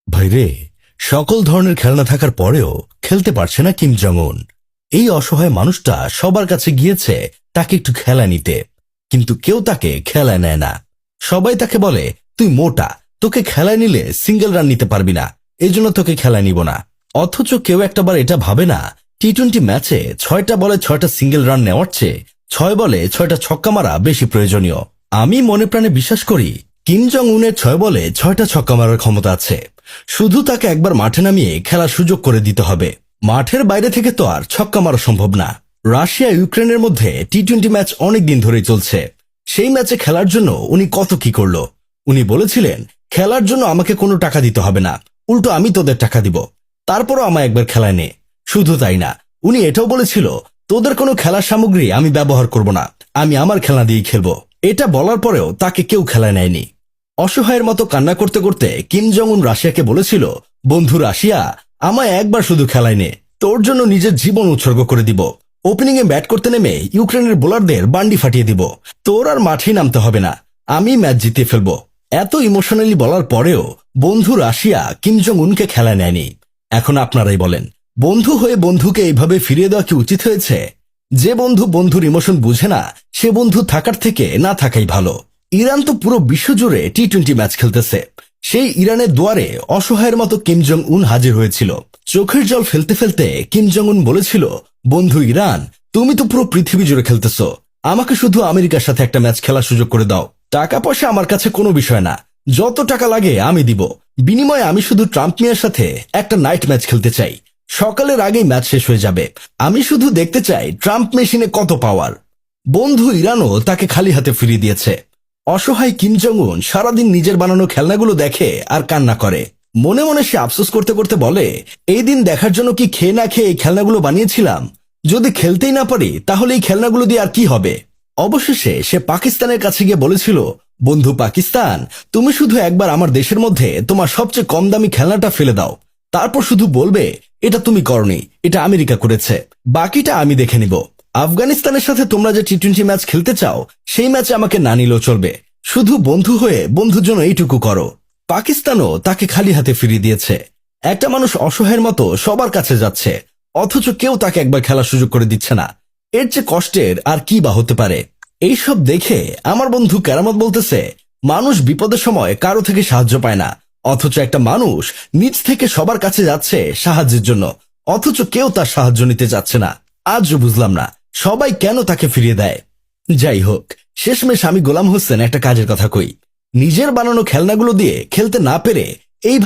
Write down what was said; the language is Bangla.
ভাইরে, সকল ধরনের খেলনা থাকার পরেও খেলতে পারছে না কিম জং উন। এই অসহায় মানুষটা সবার কাছে গিয়েছে তাকে একটু খেলা নিতে, কিন্তু কেউ তাকে খেলায় নেয় না। সবাই তাকে বলে, তুই মোটা, তোকে খেলায় নিলে সিঙ্গেল রান নিতে পারবি না, এজন্য তোকে খেলায় নিব না। অথচ কেউ একটাবার এটা ভাবে না, টি-20 ম্যাচে 6টা বলে 6টা সিঙ্গেল রান নেওয়ার চেয়ে 6 বলে 6টা ছক্কা মারা বেশি প্রয়োজনীয়। আমি মনে প্রাণে বিশ্বাস করি কিম জং উনের 6 বলে 6টা ছক্কা মারার ক্ষমতা আছে। শুধু তাকে একবার মাঠে নামিয়ে খেলার সুযোগ করে দিতে হবে। মাঠের বাইরে থেকে তো আর ছক্কা মারা সম্ভব না। রাশিয়া ইউক্রেনের মধ্যে টি-20 ম্যাচ অনেক দিন ধরেই চলছে। সেই ম্যাচে খেলার জন্য উনি কত কি করলো। উনি বলেছিলেন, খেলার জন্য আমাকে কোনো টাকা দিতে হবে না, উল্টো আমি তোদের টাকা দিব, তারপরও আমায় একবার খেলায় নে। শুধু তাই না, উনি এটাও বলেছিল, তোদের কোনো খেলার সামগ্রী আমি ব্যবহার করব না, আমি আমার খেলনা দিয়েই খেলবো। এটা বলার পরেও তাকে কেউ খেলায় নেয়নি। অসহায়ের মতো কান্না করতে করতে কিম জং উন রাশিয়াকে বলেছিল, বন্ধু রাশিয়া, আমায় একবার শুধু খেলায় নে, তোর জন্য নিজের জীবন উৎসর্গ করে দিব। ওপেনিং এ ব্যাট করতে নেমে ইউক্রেনের বোলারদের বান্ডি ফাটিয়ে দিব, তোর আর মাঠেই নামতে হবে না, আমি ম্যাচ জিতে ফেলবো। এত ইমোশনালি বলার পরেও বন্ধু রাশিয়া কিম জং উনকে খেলায় নেয়নি। এখন আপনারাই বলেন, বন্ধু হয়ে বন্ধুকে এইভাবে ফিরিয়ে দেওয়া কি উচিত হয়েছে? যে বন্ধু বন্ধুর ইমোশন বুঝে না, সে বন্ধু থাকার থেকে না থাকাই ভালো। ইরান তো পুরো বিশ্বজুড়ে টি-20 ম্যাচ খেলতেছে। সেই ইরানের দুয়ারে অসহায়ের মতো কিম জং উন হাজির হয়েছিল। চোখের জল ফেলতে ফেলতে কিম জং উন বলেছিল, বন্ধু ইরান, তুমি তো পুরো পৃথিবী জুড়ে খেলতেছ, আমাকে শুধু আমেরিকার সাথে একটা ম্যাচ খেলার সুযোগ করে দাও। টাকা পয়সা আমার কাছে কোনো বিষয় না, যত টাকা লাগে আমি দিব, বিনিময়ে আমি শুধু ট্রাম্প মিয়ার সাথে একটা নাইট ম্যাচ খেলতে চাই। সকালের আগেই ম্যাচ শেষ হয়ে যাবে, আমি শুধু দেখতে চাই ট্রাম্প মেশিনে কত পাওয়ার। বন্ধু ইরানও তাকে খালি হাতে ফিরিয়ে দিয়েছে। অসহায় কিম জং উন সারাদিন নিজের বানানো খেলনাগুলো দেখে আর কান্না করে। মনে মনে সে আফসোস করতে করতে বলে, এই দিন দেখার জন্য কি খেয়ে না খেয়ে এই খেলনাগুলো বানিয়েছিলাম? যদি খেলতেই না পারি তাহলে এই খেলনাগুলো দিয়ে আর কি হবে? অবশেষে সে পাকিস্তানের কাছে গিয়ে বলেছিল, বন্ধু পাকিস্তান, তুমি শুধু একবার আমার দেশের মধ্যে তোমার সবচেয়ে কম দামি খেলনাটা ফেলে দাও, তারপর শুধু বলবে এটা তুমি করনি, এটা আমেরিকা করেছে, বাকিটা আমি দেখে নিব। আফগানিস্তানের সাথে তোমরা যে টি-20 ম্যাচ খেলতে চাও, সেই ম্যাচে আমাকে না নিলেও চলবে, শুধু বন্ধু হয়ে বন্ধুর জন্য এইটুকু করো। পাকিস্তানও তাকে খালি হাতে ফিরিয়ে দিয়েছে। একটা মানুষ অসহায়ের মতো সবার কাছে যাচ্ছে, অথচ কেউ তাকে একবার খেলার সুযোগ করে দিচ্ছে না। এর চেয়ে কষ্টের আর কি বা হতে পারে? এইসব দেখে আমার বন্ধু কেরামত বলতেছে, মানুষ বিপদের সময় কারো থেকে সাহায্য পায় না, অথচ একটা মানুষ নিজ থেকে সবার কাছে যাচ্ছে সাহায্যের জন্য, অথচ কেউ তার সাহায্য নিতে যাচ্ছে না। আজও বুঝলাম না সবাই কেন তাকে ফিরিয়ে দেয়। যাই হোক, শেষমেশ আমি গোলাম হোসেন একটা কাজের কথা কই। নিজের বানানো খেলনাগুলো দিয়ে খেলতে না পেরে